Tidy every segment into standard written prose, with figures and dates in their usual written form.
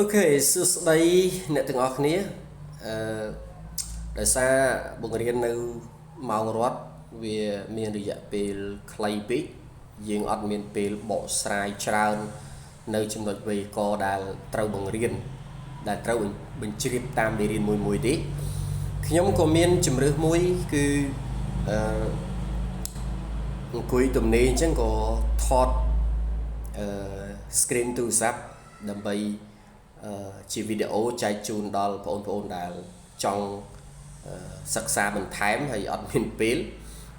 Ok សួស្តីអ្នកទាំងអស់គ្នាដោយសារបង្រៀននៅម៉ោងរត់វាមានរយៈពេលខ្លីពេកយើងអត់មានពេលបកស្រាយច្រើននៅចំណុចវេយ្យាករណ៍ដែលត្រូវបង្រៀនដែលត្រូវបញ្ជ្រាបតាមមេរៀនមួយទេខ្ញុំក៏មានជំរឿសមួយគឺអង្គុយទំនេរអញ្ចឹងក៏ថតscreen ទូរស័ព្ទដើម្បីជាវីដេអូចែកជូនដល់បងប្អូនដែលចង់សិក្សាបន្ថែមហើយអត់មានពេល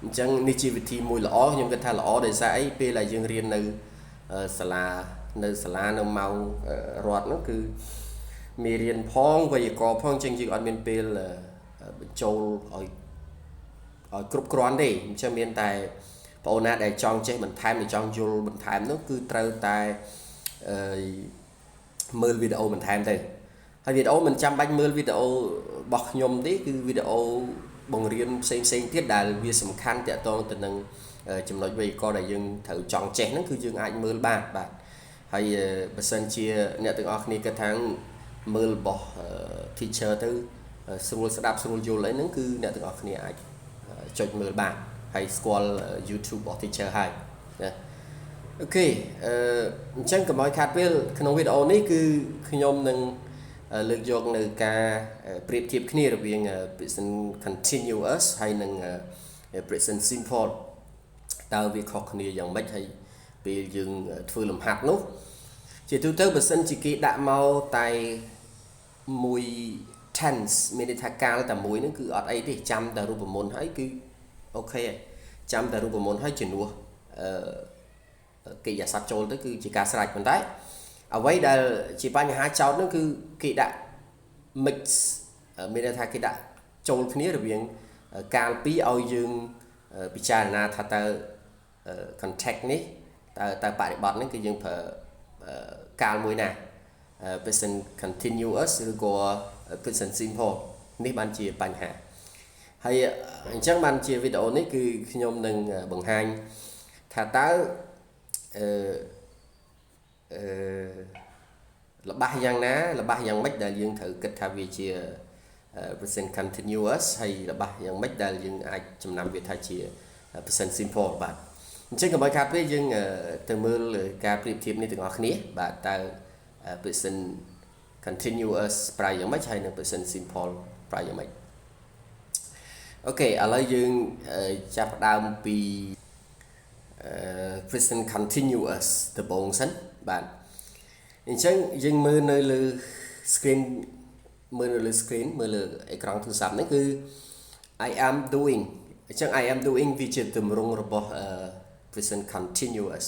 អញ្ចឹងនេះជាវិធីមួយល្អខ្ញុំគិតថាល្អដោយសារអីពេលដែលយើងរៀននៅសាលានៅម៉ោងរត់នោះគឺមេរៀនផងវេយ្យាករណ៍ផងអញ្ចឹងយើងអត់មានពេលបញ្ចូលឲ្យគ្រប់គ្រាន់ទេអញ្ចឹងមានតែបងប្អូនណាដែលចង់ចេះបន្ថែមឬចង់យល់បន្ថែមនោះគឺត្រូវតែមើលវីដេអូបន្ថែមទៅហើយវីដេអូមិនចាំបាច់មើលវីដេអូរបស់ខ្ញុំទេគឺវីដេអូបង្រៀនផ្សេងទៀតដែលវាសំខាន់តាក់ទងទៅនឹងចំណុចវេយ្យាករណ៍ដែលយើងត្រូវចង់ចេះហ្នឹងគឺយើងអាចមើលបានបាទហើយបើសិនជាអ្នកទាំងអស់គ្នាគិតថាមើលរបស់ teacher ទៅស្រួលស្ដាប់ស្រួលយល់អីហ្នឹងគឺអ្នកទាំងអស់គ្នាអាចចុចមើលបានហើយស្គាល់ YouTube របស់ teacher ហើយណាអូខេអញ្ចឹងកុំឲ្យខាតពេលក្នុងវីដេអូនេះគឺខ្ញុំនឹងលើកយកនៅការប្រៀបធៀបគ្នារវាង present continuous ហើយនិង present simple តើវាខុសគ្នាយ៉ាងម៉េចហើយពេលយើងធ្វើលំហាត់នោះជាទូទៅបើសិនជាគេដាក់មកតែមួយ tense មានន័យថាកាលតែមួយហ្នឹងគឺអត់អីទេចាំតែរូបមន្តហើយគឺអូខេចាំតែរូបមន្តហើយជំនួសកិរិយាសព្ទចូលទៅគឺជាការស្រេចប៉ុន្តែអ្វីដែលជាបញ្ហាចោតនោះគឺគេដាក់ mix មានន័យថាគេដាក់ចូលគ្នារវាងកាលពីរឲ្យយើងពិចារណាថាតើ context នេះតើបរិបទនេះគឺយើងប្រើកាលមួយណា present continuous ឬក៏ present simple នេះបានជាបញ្ហាហើយអញ្ចឹងបានជាវីដេអូនេះគឺខ្ញុំនឹងបង្ហាញថាតើល្បះយ៉ាងណាល្បះយ៉ាងម៉េចដែលយើងត្រូវគិតថាវាជា present continuous ហើយល្បះយ៉ាងម៉េចដែលយើងអាចចំណាំវាថាជា present simple បាទអញ្ចឹងកុំឲ្យខាតពេលយើងទៅមើលការប្រៀបធៀបនេះទាំងអស់គ្នាបាទតើ present continuous ប្រើយ៉ាងម៉េចហើយនិង present simple ប្រើយ៉ាងម៉េចអូខេឥឡូវយើងចាប់ផ្ដើមពីpresent continuous ដំបូងសិនបាទអញ្ចឹងយើងមើលនៅលើ screen មើលនៅលើ screen មើលលើអេក្រង់ទូរស័ព្ទនេះគឺ I am doing អញ្ចឹង I am doing វាជាទម្រង់របស់ present continuous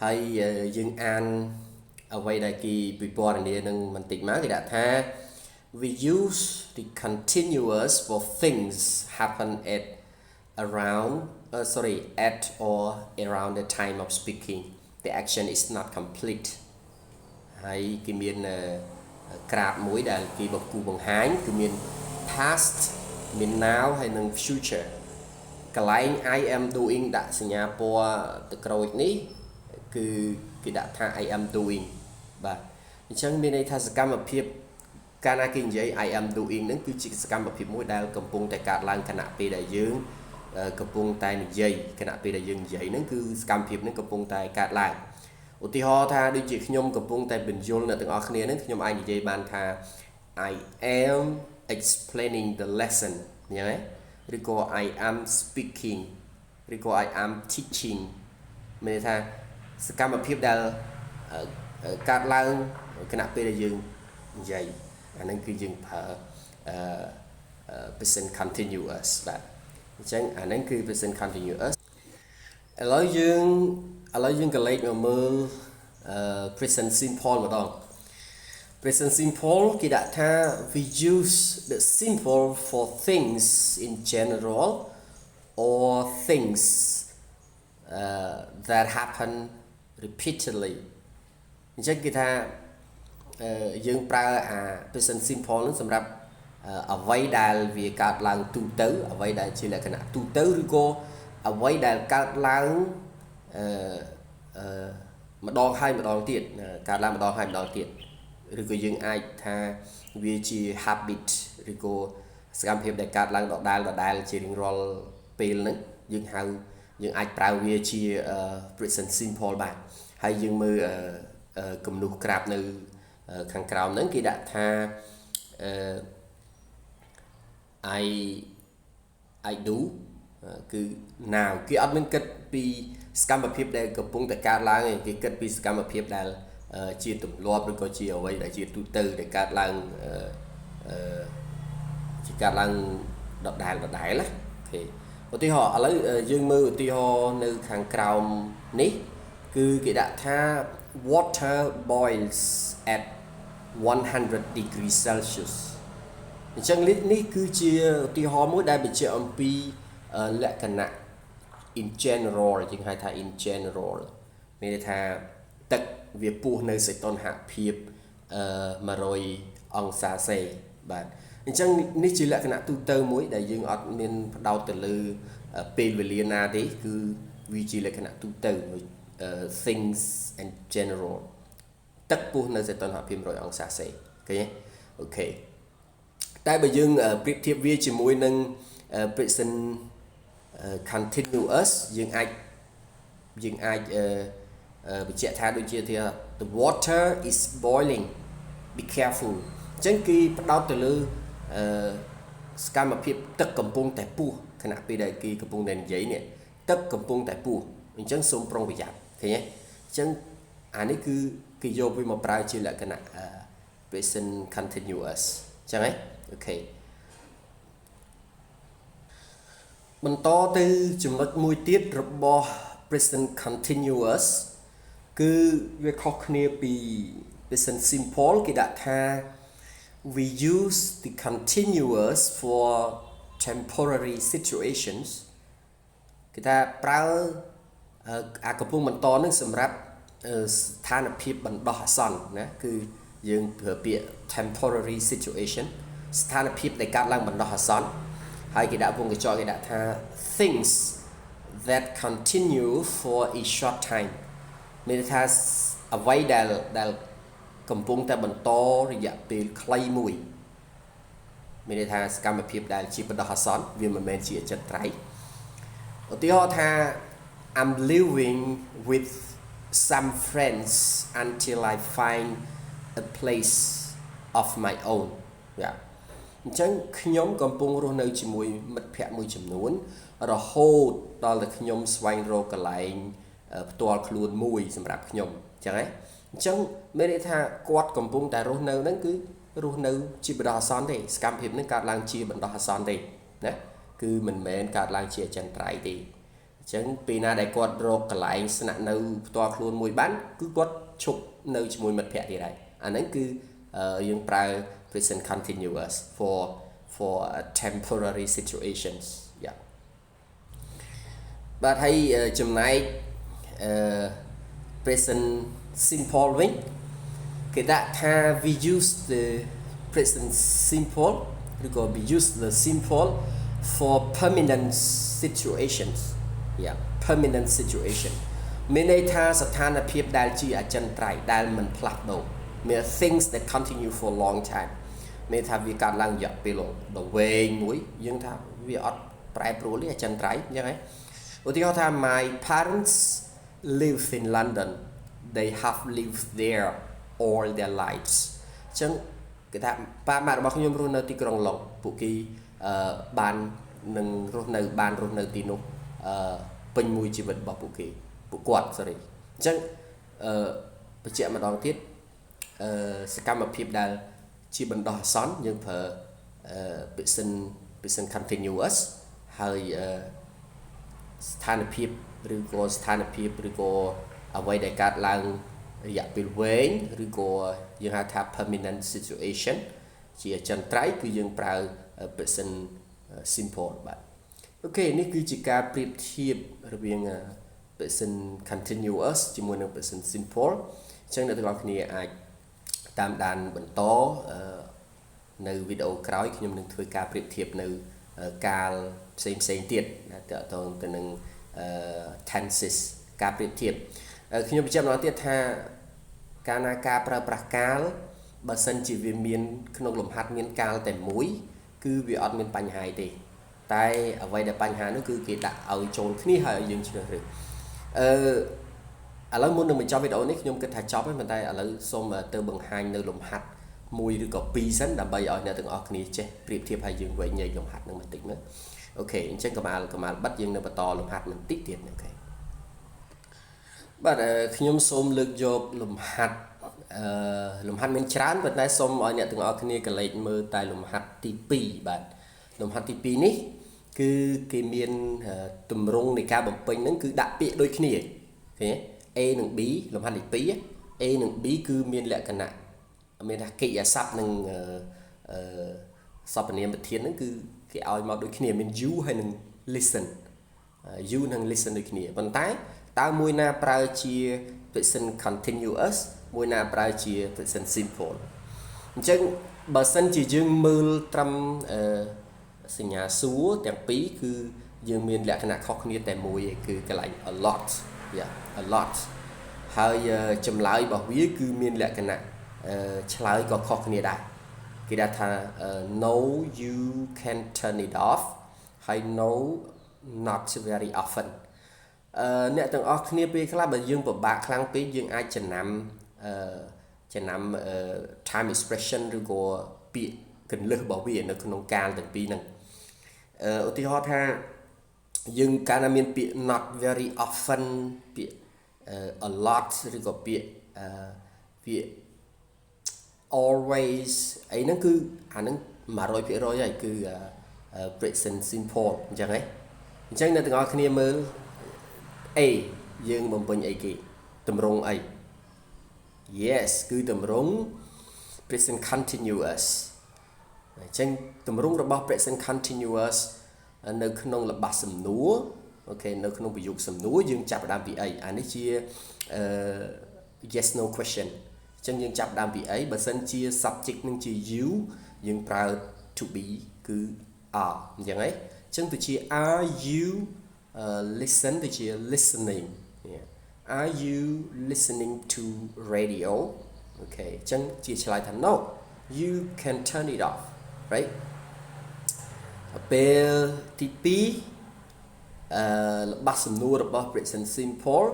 ហើយយើងអានអ្វីដែលគេពិពណ៌នានឹងបន្តិចមកគេដាក់ថា we use the continuous for things happen at or around the time of speaking the action is not complete ហើយគេមានក្រាបមួយដែលគេបង្ហាញគឺមាន past មាន now ហើយនិង future កន្លែង I am doing ដាក់សញ្ញាពណ៌ទឹកក្រូចនេះគឺគេដាក់ថា I am doing បាទអញ្ចឹងមានន័យថាសកម្មភាពកាលណាគេនិយាយ I am doing ហ្នឹងគឺជាសកម្មភាពមួយដែលកំពុងតែកើតឡើងខណៈពេលដែលយើងកំពុងតែនិយាយខណៈពេលដែលយើងនិយាយហ្នឹងគឺសកម្មភាពហ្នឹងកំពុងតែកើតឡើងឧទាហរណ៍ថាដូចជាខ្ញុំកំពុងតែបញ្យល់អ្នកទាំងអស់គ្នាហ្នឹងខ្ញុំអាចនិយាយបានថា I am explaining the lesson អញ្ចឹងឬក៏ I am speaking ឬក៏ I am teaching មានន័យថាសកម្មភាពដែលកើតឡើងខណៈពេលដែលយើងនិយាយអាហ្នឹងគឺយើងប្រើpresent continuous បាទអញ្ចឹងអាហ្នឹងគឺ present continuous ឥឡូវយើងក៏លេចមកមើលpresent simple ម្ដង present simple គេដាក់ថា we use the simple for things in general or things that happen repeatedly អញ្ចឹងគេថាយើងប្រើអា present simple ហ្នឹងសម្រាប់អ្វីដែលវាកើតឡើងទូទៅអ្វីដែលជាលក្ខណៈទូទៅឬក៏អ្វីដែលកើតឡើងម្ដងហើយម្ដងទៀតកើតឡើងម្ដងហើយម្ដងទៀត ឬក៏យើងអាចថាវាជា habit ឬក៏សកម្មភាពដែលកើតឡើងដដែលជារៀងរាល់ពេលហ្នឹងយើងអាចប្រើវាជា present simple បានហើយយើងមើលគំនូសក្រាបនៅខាងក្រោមហ្នឹងគេដាក់ថាI do គឺ now គេអត់មានគិតពីសកម្មភាពដែលកំពុងតែកើតឡើងទេគេគិតពីសកម្មភាពដែលជាទម្លាប់ឬក៏ជាអ្វីដែលជាទូទៅដែលកើតឡើងជាកើតឡើងដដែលណាអូខេឧទាហរណ៍ឥឡូវយើងមើលឧទាហរណ៍នៅខាងក្រោមនេះគឺគេដាក់ថា water boils at 100 degrees Celsius អញ្ចឹងនេះគឺជាឧទាហរណ៍មួយដែលបញ្ជាក់អំពីលក្ខណៈ in general យើងហៅថា in general មានន័យថាទឹកវាពុះនៅសីតុណ្ហភាព100អង្សាសេបាទអញ្ចឹងនេះជាលក្ខណៈទូទៅមួយដែលយើងអត់មានផ្ដោតទៅលើពេលវេលាណាទេគឺវាជាលក្ខណៈទូទៅ things in general ទឹកពុះនៅសីតុណ្ហភាព100អង្សាសេឃើញទេអូខេតែបើយើងប្រៀបធៀបវាជាមួយនឹង present continuous យើងអាចបញ្ជាក់ថាដូចជា the water is boiling be careful អញ្ចឹងគេផ្ដោតទៅលើសកម្មភាពទឹកកំពុងតែពុះខណៈពេលដែលគេកំពុងតែនិយាយនេះទឹកកំពុងតែពុះអញ្ចឹងសូមប្រុងប្រយ័ត្នឃើញទេអញ្ចឹងអានេះគឺគេយកវាមកប្រើជាលក្ខណៈ present continuous អញ្ចឹងហ៎អូខេបន្តទៅចំណុចមួយទៀតរបស់ present continuous គឺវាខុសគ្នាពី present simple គេដាក់ថា we use the continuous for temporary situations គេថាប្រើអាកំពុងបន្តនឹងសម្រាប់ស្ថានភាពបណ្ដោះអាសន្នណាគឺយើងប្រើពាក្យ temporary situation ស្ថានភាពដែលកើតឡើងបណ្ដោះអាសន្នហើយគេដាក់វងកញ្ចក់គេដាក់ថា things that continue for a short time មានន័យថាអ្វីដែលកំពុងតែបន្តរយៈពេលខ្លីមួយមានន័យថាសកម្មភាពដែលជាបណ្ដោះអាសន្នវាមិនមែនជាអចិន្ត្រៃយ៍ឧទាហរណ៍ថា I'm living with some friends until I find a place of my own អញ្ចឹងខ្ញុំកំពុងរស់នៅជាមួយមិត្តភ័ក្តិមួយចំនួនរហូតដល់តែខ្ញុំស្វែងរកកន្លែងផ្ទាល់ខ្លួនមួយសម្រាប់ខ្ញុំអញ្ចឹងហ៎អញ្ចឹងមានន័យថាគាត់កំពុងតែរស់នៅហ្នឹងគឺរស់នៅជាបណ្ដោះអាសន្នទេសកម្មភាពហ្នឹងកើតឡើងជាបណ្ដោះអាសន្នទេណាគឺមិនមែនកើតឡើងជាអចិន្ត្រៃយ៍ទេអញ្ចឹងពេលណាដែលគាត់រកកន្លែងស្នាក់នៅផ្ទាល់ខ្លួនមួយបានគឺគាត់ឈប់នៅជាមួយមិត្តភ័ក្តិទៀតហើយអាហ្នឹងគឺយើងប្រើ present continuous for temporary situations បាទហើយចំណែកpresent simple វិញគេដាក់ថា we use the present simple ឬក៏ we use the simple for permanent situations permanent situation មានន័យថាស្ថានភាពដែលជាអចិន្ត្រៃយ៍ដែលមិនផ្លាស់ប្ដូរមាន things that continue for long time មានថាវាកើតឡើងរយៈពេលដ៏វែងមួយយើងថាវាអត់ប្រែប្រួលទេអចិន្ត្រៃយ៍អញ្ចឹងហ៎ឧទាហរណ៍ថា my parents live in London they have lived there all their lives អញ្ចឹងគេថាប៉ាម៉ាក់របស់ខ្ញុំរស់នៅទីក្រុងឡុងពួកគេបាននឹងរស់នៅទីនោះពេញមួយជីវិតរបស់ពួកគាត់ sorry អញ្ចឹងបញ្ជាក់ម្ដងទៀតសកម្មភាពដែលជាបណ្ដោះអាសន្នយើងប្រើ present continuous ហើយស្ថានភាពឬក៏អ្វីដែលកើតឡើងរយៈពេលវែងឬក៏យើងហៅថា permanent situation ជាអចិន្ត្រៃយ៍គឺយើងប្រើ present simple បាទអូខេនេះគឺជាការប្រៀបធៀបរវាង present continuous ជាមួយនឹង present simple អញ្ចឹងអ្នកទាំងអស់គ្នាអាចតាមដានបន្តនៅវីដេអូក្រោយខ្ញុំនឹងធ្វើការប្រៀបធៀបនៅកាលផ្សេងទៀតដែលតកតងទៅនឹងtenses ការប្រៀបធៀបខ្ញុំបញ្ជាក់ម្ដងទៀតថាកាលណាការប្រើប្រាស់កាល បើសិនជាវាមានក្នុងលំហាត់មានកាលតែមួយគឺវាអត់មានបញ្ហាទេតែអ្វីដែលបញ្ហានោះគឺគេដាក់ឲ្យចូលគ្នាហើយឲ្យយើងជ្រើសរើសឥឡូវមុននឹងបញ្ចប់វីដេអូនេះខ្ញុំគិតថាចប់ហើយប៉ុន្តែឥឡូវសូមទៅបង្ហាញនៅលំហាត់មួយឬក៏ពីរសិនដើម្បីឲ្យអ្នកទាំងអស់គ្នាចេះប្រៀបធៀបឲ្យយើងវែងញែកលំហាត់នឹងបន្តិចមើលអូខេអញ្ចឹងកម្មាលបិទយើងនៅបន្តលំហាត់បន្តិចទៀតអូខេបាទខ្ញុំសូមលើកយកលំហាត់មានច្រើនប៉ុន្តែសូមឲ្យអ្នកទាំងអស់គ្នាកលេចមើលតែលំហាត់ទី2បាទលំហាត់ទី2នេះគឺគេមានទម្រង់នៃការបំពេញហ្នឹងគឺដាក់ពាក្យដូចគ្នាឃើញ A និង B លំហាត់ទី2 A និង B គឺមានលក្ខណៈមានថាកិរិយាសព្ទនិងសព្វនាមវិធានហ្នឹងគឺគេឲ្យមកដូចគ្នាមាន you ហើយនិង listen you និង listen ដូចគ្នាប៉ុន្តែតើមួយណាប្រើជា present continuous មួយណាប្រើជា present simple អញ្ចឹងបើសិនជាយើងមើលត្រឹមសញ្ញាសួរទាំងពីរគឺយើងមានលក្ខណៈខុសគ្នាតែមួយគឺកន្លែង a lot a lot ហើយចម្លើយរបស់វាគឺមានលក្ខណៈឆ្លើយក៏ខុសគ្នាដែរគេដាក់ថា no you can turn it off ហើយ no not very often អ្នកទាំងអស់គ្នាពេលខ្លះបើយើងពិបាកខ្លាំងពេកយើងអាចចំណាំtime expression ឬក៏ពាក្យកន្លឹះរបស់វានៅក្នុងកាលទាំងពីរហ្នឹងឧទាហរណ៍ថាយើងកាលណាមានពាក្យ not very often ពាក្យ a lot ឬក៏ពាក្យalways អីហ្នឹងគឺអាហ្នឹង 100% ហើយគឺ present simple អញ្ចឹងហ៎អញ្ចឹងអ្នកទាំងអស់គ្នាមើល A យើងបំពេញអីគេតម្រងអី Yes គឺតម្រង present continuous អញ្ចឹងតម្រងរបស់ present continuous នៅក្នុងល្បះសំណួរអូខេនៅក្នុងប្រយោគសំណួរយើងចាប់ផ្ដើមពីអីអានេះជា yes no question អញ្ចឹងយើងចាប់ផ្ដើមពីអីបើសិនជា subject នឹងជា you យើងប្រើ to be គឺ are អញ្ចឹងហ៎អញ្ចឹងទៅជា are you listen ទៅជា listening are you listening to radio អូខេអញ្ចឹងជាឆ្លើយថា no you can turn it off right ពេលទី2ល្បះសំណួររបស់ present simple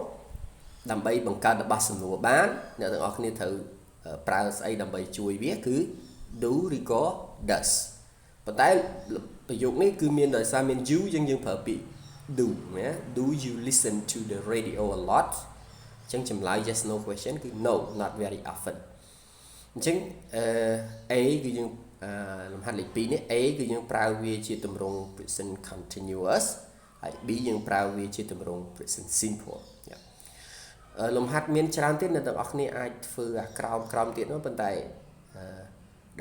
ដើម្បីបង្កើតល្បះសំណួរបានអ្នកទាំងអស់គ្នាត្រូវប្រើស្អីដើម្បីជួយវាគឺ do ឬក៏ does ប៉ុន្តែប្រយោគនេះគឺមានដោយសារមាន you យើងប្រើពាក្យ do ណា do you listen to the radio a lot អញ្ចឹងចម្លើយ yes no question គឺ no not very often អញ្ចឹងA គឺយើងលំហាត់លេខ2នេះ A គឺយើងប្រើវាជាទម្រង់ present continuous ហើយ B យើងប្រើវាជាទម្រង់ present simple លំហាត់មានច្រើនទៀតអ្នកទាំងអស់គ្នាអាចធ្វើអាក្រោមទៀតនោះប៉ុន្តែ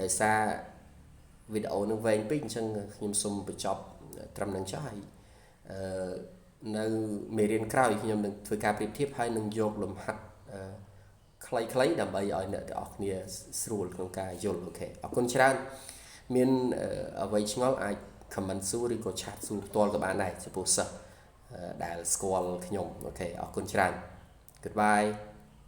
ដោយសារវីដេអូនឹងវែងពេកអញ្ចឹងខ្ញុំសូមបញ្ចប់ត្រឹមនឹងចុះហើយនៅមេរៀនក្រោយខ្ញុំនឹងធ្វើការប្រៀបធៀបហើយនឹងយកលំហាត់ខ្លីៗដើម្បីឲ្យអ្នកទាំងអស់គ្នាស្រួលក្នុងការយល់អូខេអរគុណច្រើនមានអ្វីឆ្ងល់អាច comment សួរឬក៏ chat សួរផ្ទាល់ក៏បានដែរចំពោះសិស្សដែលស្គាល់ខ្ញុំអូខេអរគុណច្រើន Goodbye